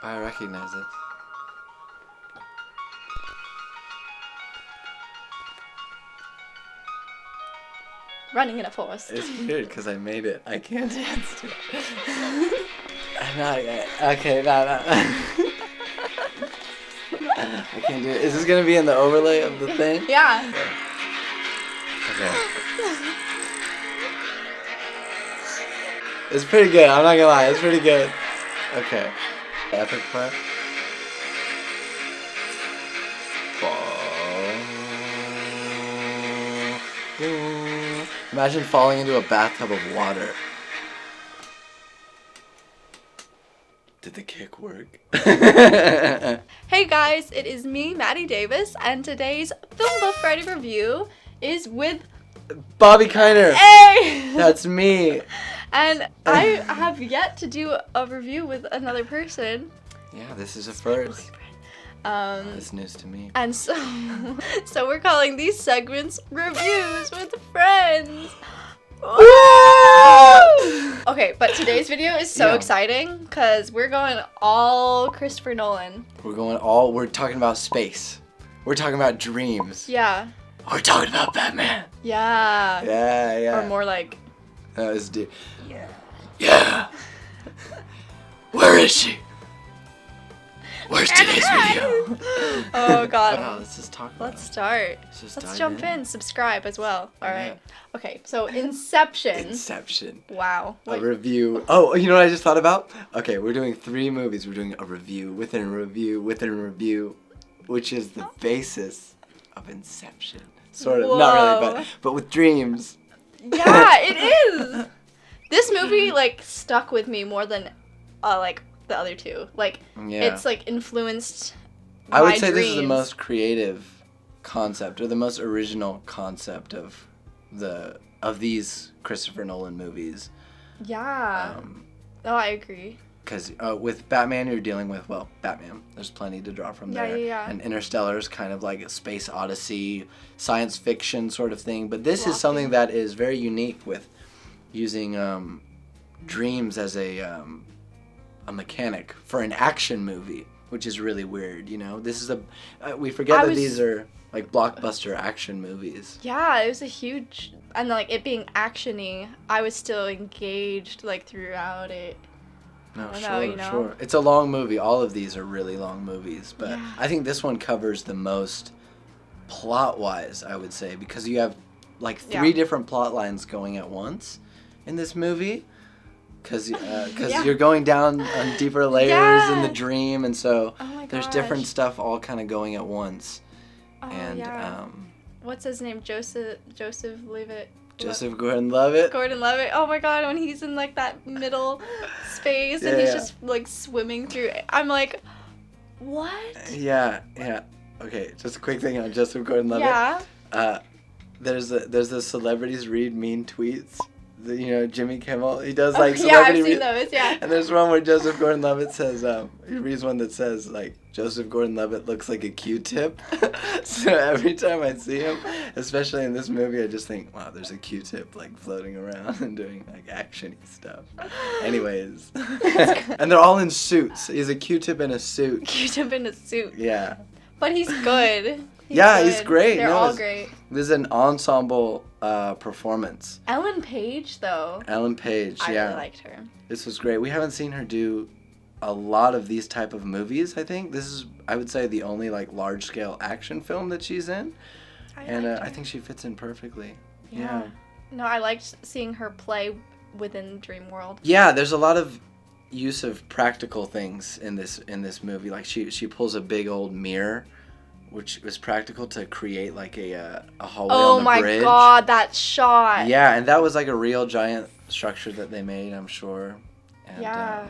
I recognize it. Running in a forest. It's weird because I made it. I can't dance to it. Not yet. Okay, no. I can't do it. Is this going to be in the overlay of the thing? Yeah. Okay. It's pretty good. I'm not going to lie. It's pretty good. Okay. Epic part. Imagine falling into a bathtub of water. Did the kick work? Hey guys, it is me, Maddie Davis, and today's Film Buff Friday review is with Bobby Kiner. Hey! That's me. And I have yet to do a review with another person. Yeah, this is a first. That's news to me. And so we're calling these segments Reviews with Friends. Okay, but today's video is so exciting because we're going all Christopher Nolan. We're talking about space. We're talking about dreams. Yeah. We're talking about Batman. Yeah. Yeah. Or more like... That was deep. Yeah. Where is she? Where's today's video? Oh god. Wow, let's just talk about Let's start. Let's jump in. Subscribe as well. Alright. Okay, so Inception. Wow. A review. Oh, you know what I just thought about? Okay, we're doing 3 movies. We're doing a review within a review within a review, which is the basis of Inception. Sort of. Whoa. Not really, but with dreams. Yeah, it is. This movie stuck with me more than the other two. It's influenced I would my say dreams. this is the most creative concept or the most original concept of these Christopher Nolan movies. Yeah. I agree. Because with Batman, you're dealing with, Batman. There's plenty to draw from there. Yeah. And Interstellar is kind of like a space odyssey, science fiction sort of thing. But this is something that is very unique with using dreams as a mechanic for an action movie, which is really weird, you know? This is we forget that these are blockbuster action movies. Yeah, it was a huge, and it being action-y, I was still engaged throughout it. No, sure. Sure. It's a long movie. All of these are really long movies, but yeah. I think this one covers the most plot-wise, I would say, because you have 3 different plot lines going at once in this movie. Because you're going down on deeper layers in the dream, and so there's different stuff all kind of going at once. What's his name? Joseph Levitt. Joseph Gordon-Levitt. Gordon-Levitt. Oh my god, when he's in that middle space and he's just swimming through it. I'm like, what? Yeah. Okay, just a quick thing on Joseph Gordon-Levitt. Yeah. There's the celebrities read mean tweets. Jimmy Kimmel, he does celebrity I've seen those, yeah. And there's one where Joseph Gordon-Levitt says, he reads one that says, Joseph Gordon-Levitt looks like a Q-tip. So every time I see him, especially in this movie, I just think, wow, there's a Q-tip, floating around and doing, action-y stuff. Anyways. And they're all in suits. He's a Q-tip in a suit. Q-tip in a suit. Yeah. But he's good. He's great. They're all great. This is an ensemble performance. Ellen Page, though. Ellen Page, I really liked her. This was great. We haven't seen her do a lot of these type of movies, I think. This is, I would say, the only large-scale action film that she's in. I think she fits in perfectly. Yeah. No, I liked seeing her play within the dream world. Yeah, there's a lot of use of practical things in this movie. She pulls a big old mirror, which was practical to create a hallway on the bridge. Oh my god, that shot! Yeah, and that was a real giant structure that they made, I'm sure. And, yeah.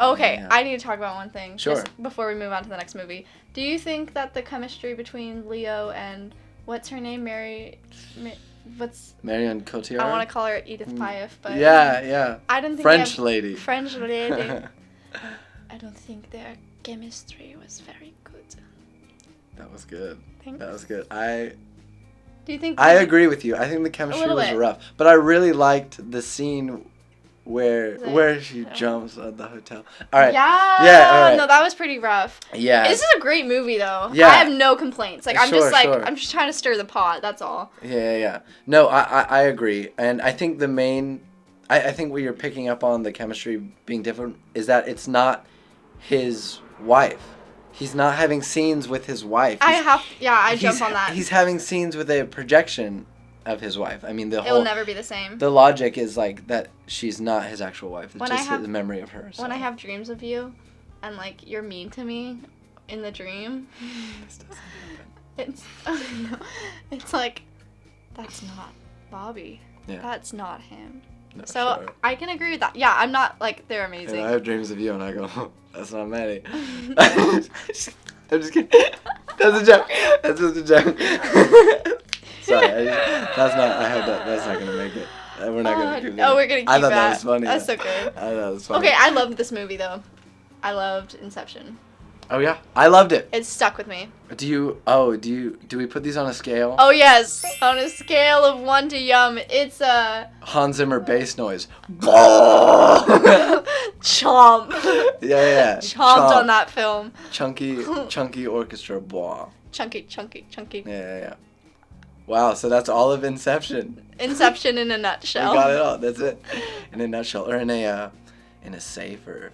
Okay, yeah. I need to talk about one thing. Sure. Just before we move on to the next movie. Do you think that the chemistry between Leo and, what's her name, Marion Cotillard? I want to call her Edith Piaf, but... Yeah. I don't think French lady. I don't think their chemistry was very good. That was good. Thanks. That was good. Do you think... I agree with you. I think the chemistry was rough. But I really liked the scene where she jumps at the hotel. All right. Yeah. Yeah. All right. No, that was pretty rough. Yeah. This is a great movie though. Yeah. I have no complaints. Like I'm Sure. I'm just trying to stir the pot. That's all. Yeah. No, I agree, and I think the main, I think what you're picking up on, the chemistry being different, is that it's not his wife. He's not having scenes with his wife. I jump on that. He's having scenes with a projection of his wife. I mean, it will never be the same. The logic is like that she's not his actual wife. It's his memory of her. So. When I have dreams of you, and like you're mean to me in the dream, it's like that's not Bobby. Yeah. That's not him. No, so sure. I can agree with that. Yeah, I'm not like they're amazing. And I have dreams of you, and I go, oh, that's not Maddie. I'm just kidding. That's a joke. That's just a joke. Sorry, that's not gonna make it. We're not gonna keep that. Oh, we're gonna keep that. I thought that was funny. That's so good. I thought it was funny. Okay, I loved this movie though. I loved Inception. Oh yeah, I loved it. It stuck with me. Do we put these on a scale? Oh yes, on a scale of 1 to yum, it's a Hans Zimmer bass noise. Chomp. Yeah. Chomped on that film. Chunky orchestra. Blah. Chunky. Yeah. Wow, so that's all of Inception. Inception in a nutshell. We got it all. That's it. In a nutshell, or in a safe, or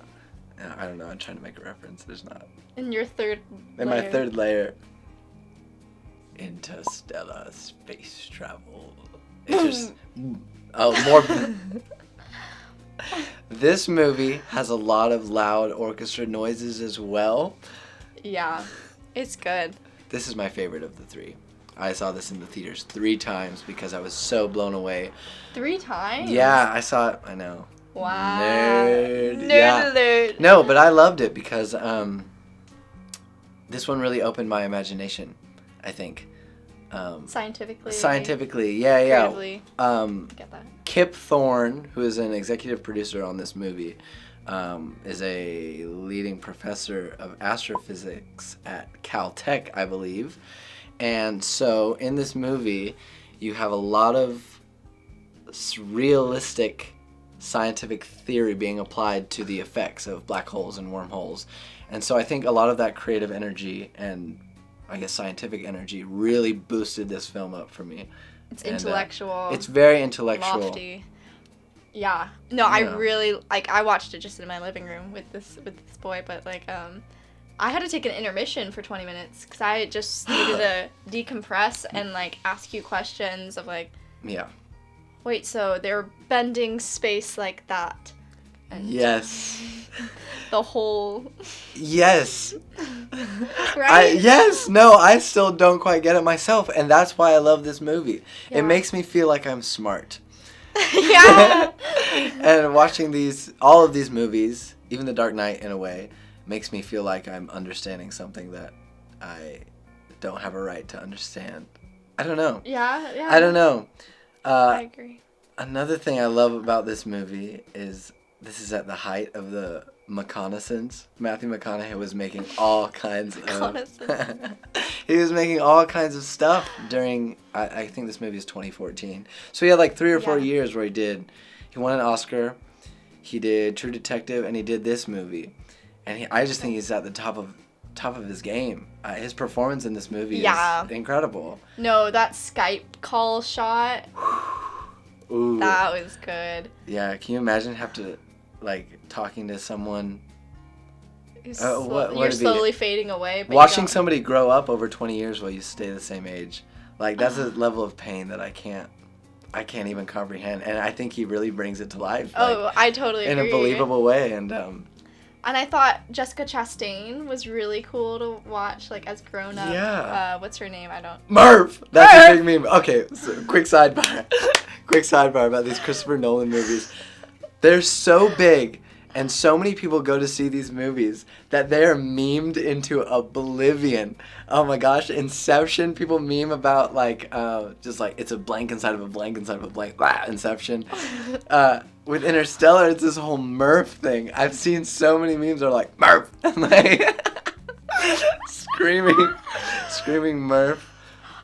I don't know. I'm trying to make a reference. There's not. In your third. In my third layer. Interstellar space travel. It's just more. This movie has a lot of loud orchestra noises as well. Yeah, it's good. This is my favorite of the three. I saw this in the theaters 3 times because I was so blown away. 3 times? Yeah, I saw it. I know. Wow. Nerd alert. No, but I loved it because this one really opened my imagination, I think. Scientifically, yeah. Creatively. Get that. Kip Thorne, who is an executive producer on this movie, is a leading professor of astrophysics at Caltech, I believe. And so in this movie, you have a lot of realistic scientific theory being applied to the effects of black holes and wormholes. And so I think a lot of that creative energy and I guess scientific energy really boosted this film up for me. It's intellectual. It's very intellectual. Lofty. Yeah. No, yeah. I really I watched it just in my living room with this boy, but I had to take an intermission for 20 minutes because I just needed to decompress and ask you questions of yeah. Wait, so they're bending space like that? And yes. The whole. Yes. Right? Yes. No, I still don't quite get it myself, and that's why I love this movie. Yeah. It makes me feel like I'm smart. Yeah. And watching all of these movies, even The Dark Knight in a way, makes me feel like I'm understanding something that I don't have a right to understand. I don't know. Yeah. I don't know. I agree. Another thing I love about this movie is this is at the height of the McConaissance. Matthew McConaughey was making all kinds he was making all kinds of stuff during, I think this movie is 2014. So he had 3 or 4 years where he won an Oscar, he did True Detective, and he did this movie. And I just think he's at the top of his game. His performance in this movie is incredible. No, that Skype call shot. Ooh. That was good. Yeah, can you imagine talking to someone? You're slowly fading away. But watching somebody grow up over 20 years while you stay the same age. That's a level of pain that I can't even comprehend. And I think he really brings it to life. I totally agree. In a believable way. And I thought Jessica Chastain was really cool to watch, as grown up. Yeah. What's her name? I don't. Murph! That's a big meme. Okay, so quick sidebar. Quick sidebar about these Christopher Nolan movies. They're so big, and so many people go to see these movies that they're memed into oblivion. Oh my gosh, Inception, people meme about it's a blank inside of a blank inside of a blank. Inception. With Interstellar, it's this whole Murph thing. I've seen so many memes that are like, Murph! And screaming Murph.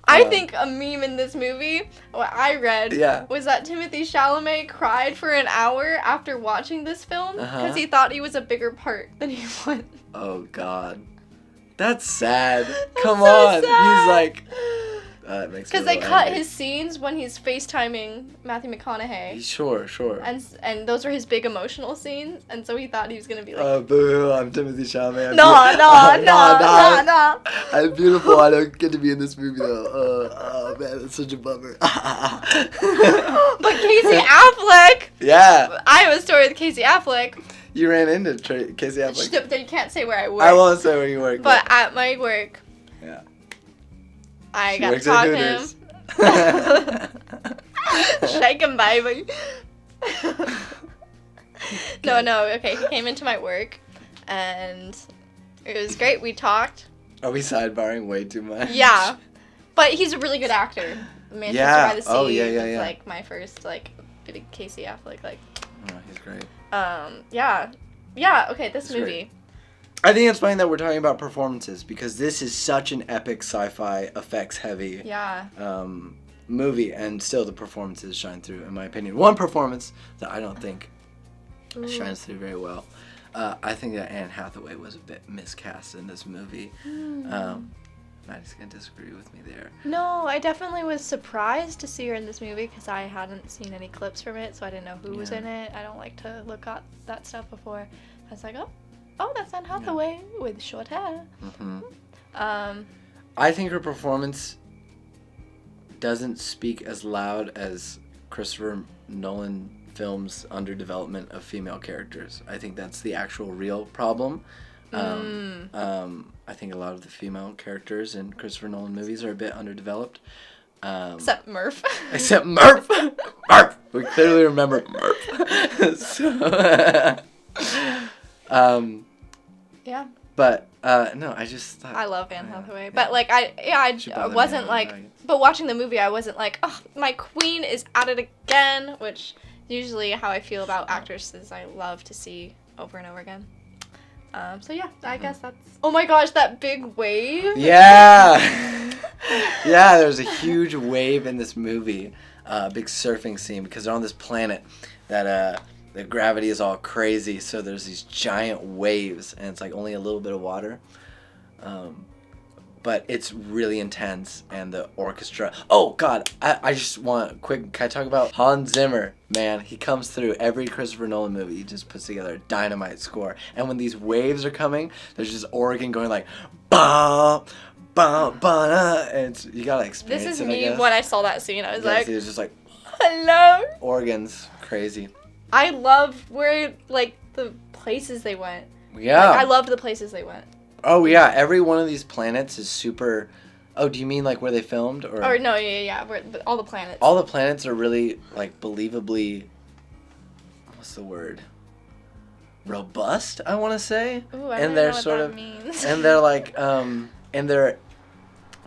I think a meme in this movie, what I read, Yeah. was that Timothee Chalamet cried for an hour after watching this film because he thought he was a bigger part than he was. Oh, God. That's sad. Come so on. sad. He's like... it makes me Because they a little cut angry. his scenes when he's FaceTiming Matthew McConaughey. Sure. And those were his big emotional scenes, and so he thought he was going to be like... Boo, I'm Timothee Chalamet. No. I'm beautiful. I don't get to be in this movie, though. Oh, man, that's such a bummer. But Casey Affleck... Yeah. I have a story with Casey Affleck. You ran into Casey Affleck. You can't say where I work. I won't say where you work. But at my work... Yeah. I She got to works at talk to him. Shake him, baby. No, okay. He came into my work, and it was great. We talked. Are we sidebarring way too much? Yeah. But he's a really good actor. Manchester by the Sea was, like, my first, like, big Casey Affleck, like... Oh, he's great. Yeah, okay, this movie. Great. I think it's funny that we're talking about performances because this is such an epic sci-fi effects heavy movie, and still the performances shine through, in my opinion. One performance that I don't think shines through very well. I think that Anne Hathaway was a bit miscast in this movie. Maddie's going to disagree with me there. No, I definitely was surprised to see her in this movie because I hadn't seen any clips from it, so I didn't know who was in it. I don't like to look at that stuff before. I was like, oh, that's Anne Hathaway with short hair. I think her performance doesn't speak as loud as Christopher Nolan films' underdevelopment of female characters. I think that's the actual real problem. I think a lot of the female characters in Christopher Nolan movies are a bit underdeveloped. Except Murph. Except Murph! Murph! We clearly remember Murph. Yeah. But, no, I just thought... I love Anne Hathaway. But, like, I wasn't, like... But watching the movie, I wasn't like, oh, my queen is at it again, which usually how I feel about actresses I love to see over and over again. So yeah, I guess that's... Oh my gosh, that big wave! Yeah! Yeah, there's a huge wave in this movie. Big surfing scene, because they're on this planet that the gravity is all crazy, so there's these giant waves, and it's like only a little bit of water. But it's really intense, and the orchestra... Oh, God, I just want quick... Can I talk about Hans Zimmer? Man, he comes through every Christopher Nolan movie. He just puts together a dynamite score. And when these waves are coming, there's just organ going like... Ba, ba, ba, and you gotta experience it, This is me when I saw that scene. I was like... It's just like... Hello? Organs. Crazy. I love where, like, the places they went. Yeah. Like, I loved the places they went. Oh, yeah. Every one of these planets is super... Oh, do you mean, like, where they filmed? Or no, yeah. Where, all the planets. All the planets are really, like, believably... What's the word? Robust, I want to say? Ooh, I don't know what that means. And they're, like, and their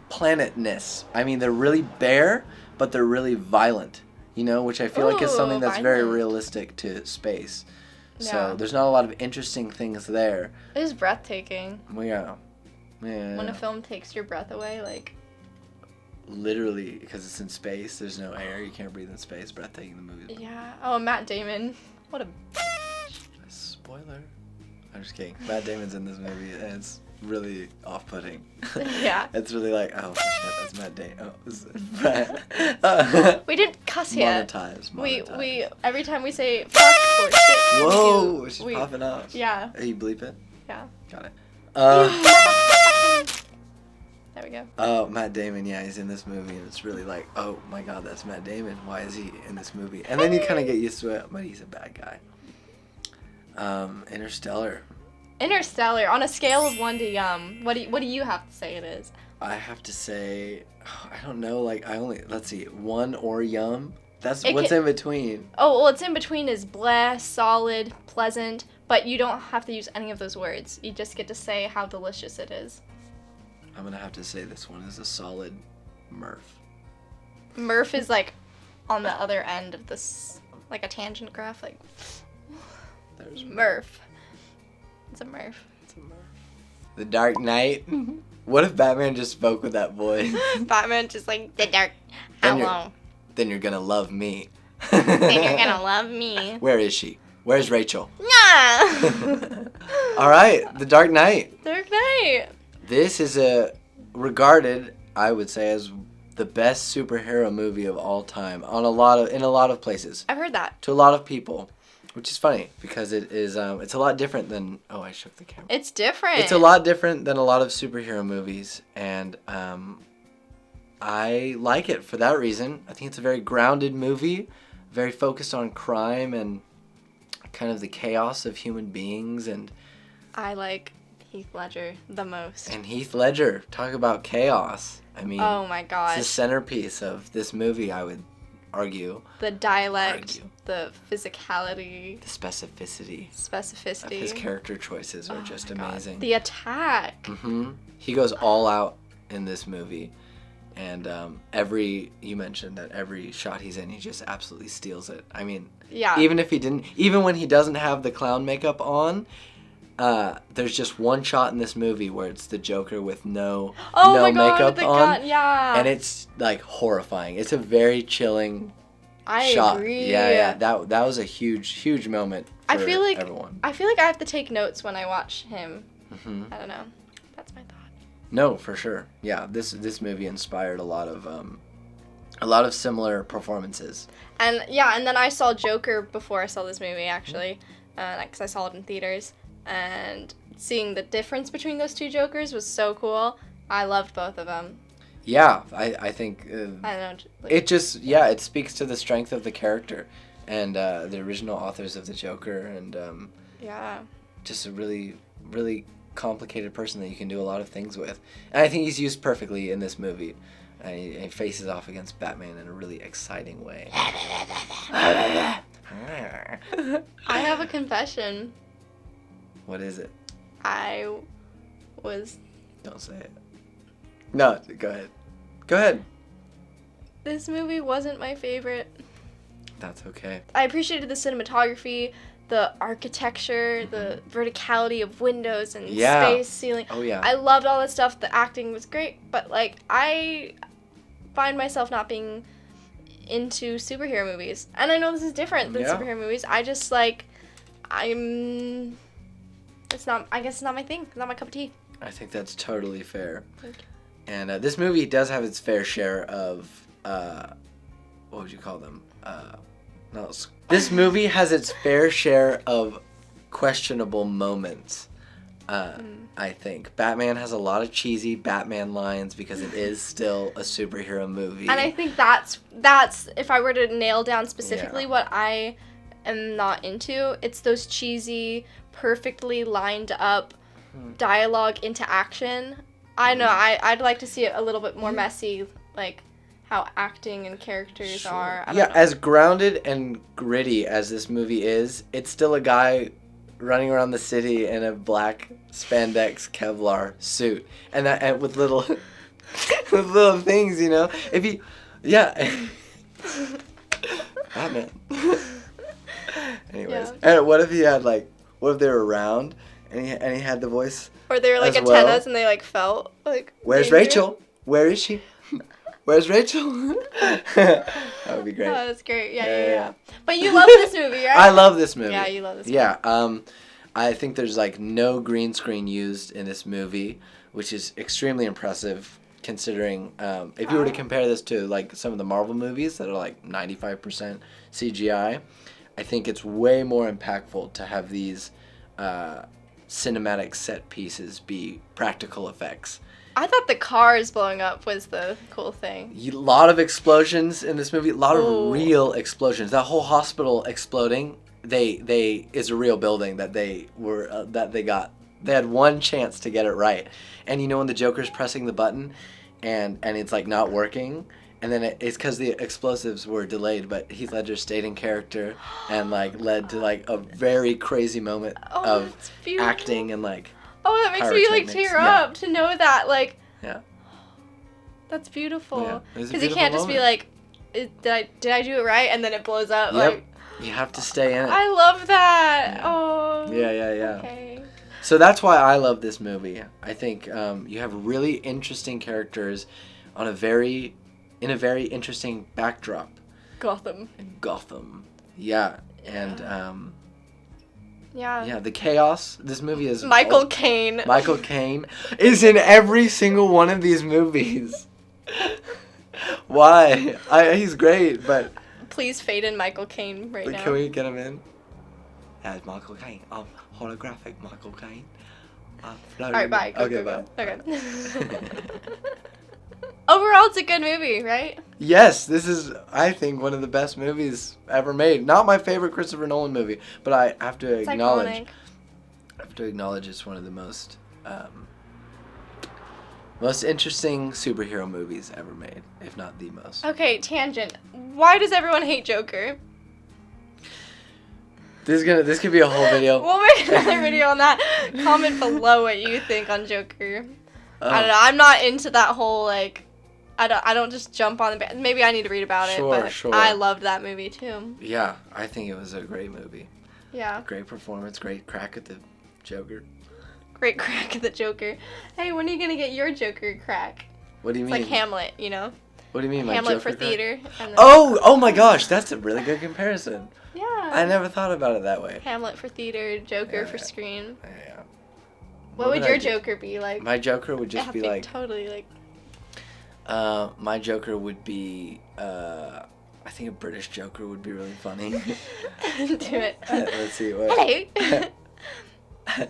planetness. I mean, they're really bare, but they're really violent. You know, which I feel like is something that's very realistic to space. Yeah. So there's not a lot of interesting things there. It is breathtaking. Well, yeah. When a film takes your breath away, like... Literally, because it's in space, there's no air, you can't breathe in space, breathtaking the movie. Yeah. Oh, Matt Damon. What a... Spoiler. I'm just kidding. Matt Damon's in this movie, and it's really off-putting. Yeah. It's really like, oh, shit, that's Matt Damon. Oh, we didn't cuss yet. Monetize. We every time we say fuck or shit. Whoa, she's popping off. Yeah. Hey, you bleep it? Yeah. Got it. There we go. Oh, Matt Damon, yeah, he's in this movie, and it's really like, oh my God, that's Matt Damon. Why is he in this movie? And then you kind of get used to it, but he's a bad guy. Interstellar. Interstellar, on a scale of 1 to yum, what do you have to say it is? I have to say, I don't know, like, let's see, 1 or yum? What's in between? Oh, what's in between is bleh, solid, pleasant, but you don't have to use any of those words. You just get to say how delicious it is. I'm going to have to say this one is a solid Murph. Murph is, like, on the other end of this, like a tangent graph, like... There's Murph. It's a Murph. It's a Murph. The Dark Knight. What if Batman just spoke with that voice? Batman just like, the dark, hello. Then you're gonna love me. Then you're gonna love me. Where is she? Where's Rachel? Nah. All right, The Dark Knight. Dark Knight. This is regarded, I would say, as the best superhero movie of all time in a lot of places. I've heard that. To a lot of people, which is funny because it's a lot different than. Oh, I shook the camera. It's different. It's a lot different than a lot of superhero movies, and I like it for that reason. I think it's a very grounded movie, very focused on crime and kind of the chaos of human beings. And I like Heath Ledger the most. And Heath Ledger, talk about chaos. I mean, oh my gosh, it's the centerpiece of this movie, I would argue. The dialect, the physicality, the specificity of his character choices are just amazing. God. The attack. He goes all out in this movie, and you mentioned that every shot he's in, he just absolutely steals it. I mean, yeah. Even when he doesn't have the clown makeup on, there's just one shot in this movie where it's the Joker with no makeup on, and it's like horrifying. It's a very chilling shot. Agree. Yeah. That was a huge moment for everyone. I feel like I have to take notes when I watch him. I don't know. That's my thought. No, for sure. Yeah, this movie inspired a lot of similar performances. And then I saw Joker before I saw this movie actually, because I saw it in theaters. And seeing the difference between those two Jokers was so cool. I loved both of them. Yeah, I think I don't know. It speaks to the strength of the character and the original authors of the Joker, and just a really, really complicated person that you can do a lot of things with. And I think he's used perfectly in this movie. And he faces off against Batman in a really exciting way. I have a confession. What is it? Don't say it. No, go ahead. Go ahead. This movie wasn't my favorite. That's okay. I appreciated the cinematography, the architecture, the verticality of windows and space, ceiling. Oh, yeah. I loved all that stuff. The acting was great, but, I find myself not being into superhero movies. And I know this is different than superhero movies. I just, I guess it's not my thing. It's not my cup of tea. I think that's totally fair. Thank you. And this movie does have its fair share of, what would you call them? This movie has its fair share of questionable moments, I think. Batman has a lot of cheesy Batman lines because it is still a superhero movie. And I think that's if I were to nail down specifically what I am not into, it's those cheesy, perfectly lined up dialogue into action. I know, I'd like to see it a little bit more messy, like how acting and characters are. I don't know. As grounded and gritty as this movie is, it's still a guy running around the city in a black spandex Kevlar suit, and with little with little things, If he, Batman. Anyways, and what if he had what if they were round and he had the voice? Or they were antennas and they felt Where's danger? Rachel? Where is she? Where's Rachel? That would be great. Oh, that's great. Yeah. But you love this movie, right? I love this movie. Yeah, you love this movie. Yeah. I think there's no green screen used in this movie, which is extremely impressive considering if you were to compare this to some of the Marvel movies that are 95% CGI, I think it's way more impactful to have these cinematic set pieces be practical effects. I thought the cars blowing up was the cool thing. A lot of explosions in this movie. A lot of real explosions. That whole hospital exploding. Is a real building that they got. They had one chance to get it right, and when the Joker's pressing the button, and it's not working, and then it's because the explosives were delayed, but Heath Ledger stayed in character, and led to a very crazy moment of acting and Oh, that makes me tear up to know that Yeah. That's beautiful. Because you can't just be did I do it right, and then it blows up. Yep. You have to stay in it. I love that. Yeah. Oh. Yeah. Okay. So that's why I love this movie. I think you have really interesting characters in a very interesting backdrop. Gotham. Yeah. And yeah, the chaos. This movie is Michael Caine. Michael Caine is in every single one of these movies. Why? He's great, but please fade in Michael Caine right now. Can we get him in? That's Michael Caine. Holographic Michael Caine. Alright, bye. Okay, bye. Okay. Overall, it's a good movie, right? Yes, this is, I think, one of the best movies ever made. Not my favorite Christopher Nolan movie, but I have to acknowledge. Iconic. I have to acknowledge it's one of the most interesting superhero movies ever made, if not the most. Okay, tangent. Why does everyone hate Joker? This could be a whole video. We'll make another video on that. Comment below what you think on Joker. I don't know. I'm not into that whole like. I don't just jump on the. Maybe I need to read about it. But Sure. I loved that movie too. Yeah, I think it was a great movie. Yeah. Great performance. Great crack at the Joker. Great crack at the Joker. Hey, when are you gonna get your Joker crack? What do you It's mean? like Hamlet, you know. What do you mean, my Hamlet Joker for crack? theater. And then, Oh my gosh, that's a really good comparison. yeah. I never thought about it that way. Hamlet for theater, Joker for Yeah. screen. Yeah. What would your I do? Joker be like? My Joker would just be like. Totally like. My Joker would be. I think a British Joker would be really funny. Do it. Let's see what. Hello.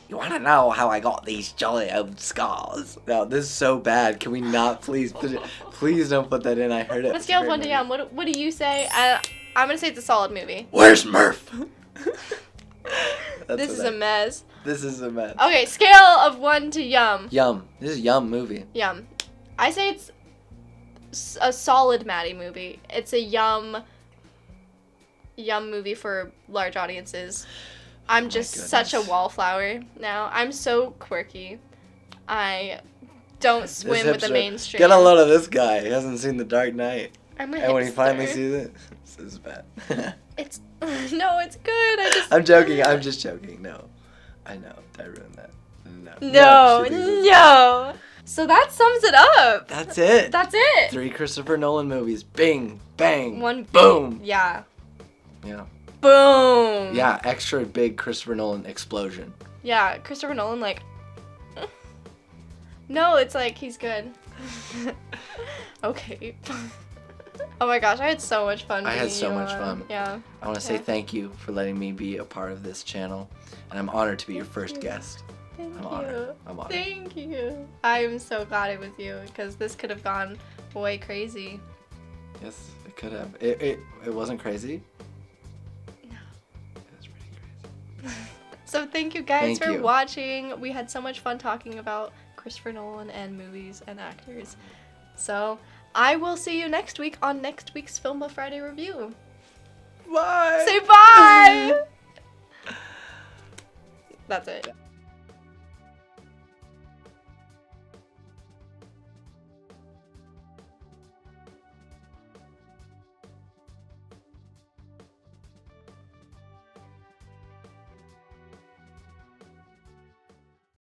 You want to know how I got these jolly old scars? No, this is so bad. Can we not please don't put that in? I heard it. On a scale of 1 to 10, what do you say? I'm gonna say it's a solid movie. Where's Murph? This is a mess. This is a mess. Okay, scale of 1 to yum. Yum. This is a yum movie. Yum. I say it's a solid Maddie movie. It's a yum movie for large audiences. I'm just such a wallflower now. I'm so quirky. I don't swim with the mainstream. Get a load of this guy. He hasn't seen The Dark Knight. I'm a And when he hipster. finally sees it, this is bad. It's no, it's good. I'm joking. I'm just joking. No, I know. I ruined that. No. she thinks it's- No. So that sums it up. That's it. That's it. 3 Christopher Nolan movies. Bing, bang, One boom. Yeah. Yeah. Boom. Yeah. Extra big Christopher Nolan explosion. Yeah, Christopher Nolan, like. No, it's like he's good. Okay. Oh my gosh, I had so much fun. I had so being you much on. fun. Yeah. I want to say thank you for letting me be a part of this channel, and I'm honored to be your first guest. Thank I'm you. honored. I'm honored. Thank you. I'm so glad it was you because this could have gone way crazy. Yes, it could have. It wasn't crazy. No. It was pretty crazy. So thank you guys Thank for you. watching. We had so much fun talking about Christopher Nolan and movies and actors. So I will see you next week on next week's Film Buff Friday review. Bye. Say bye! That's it.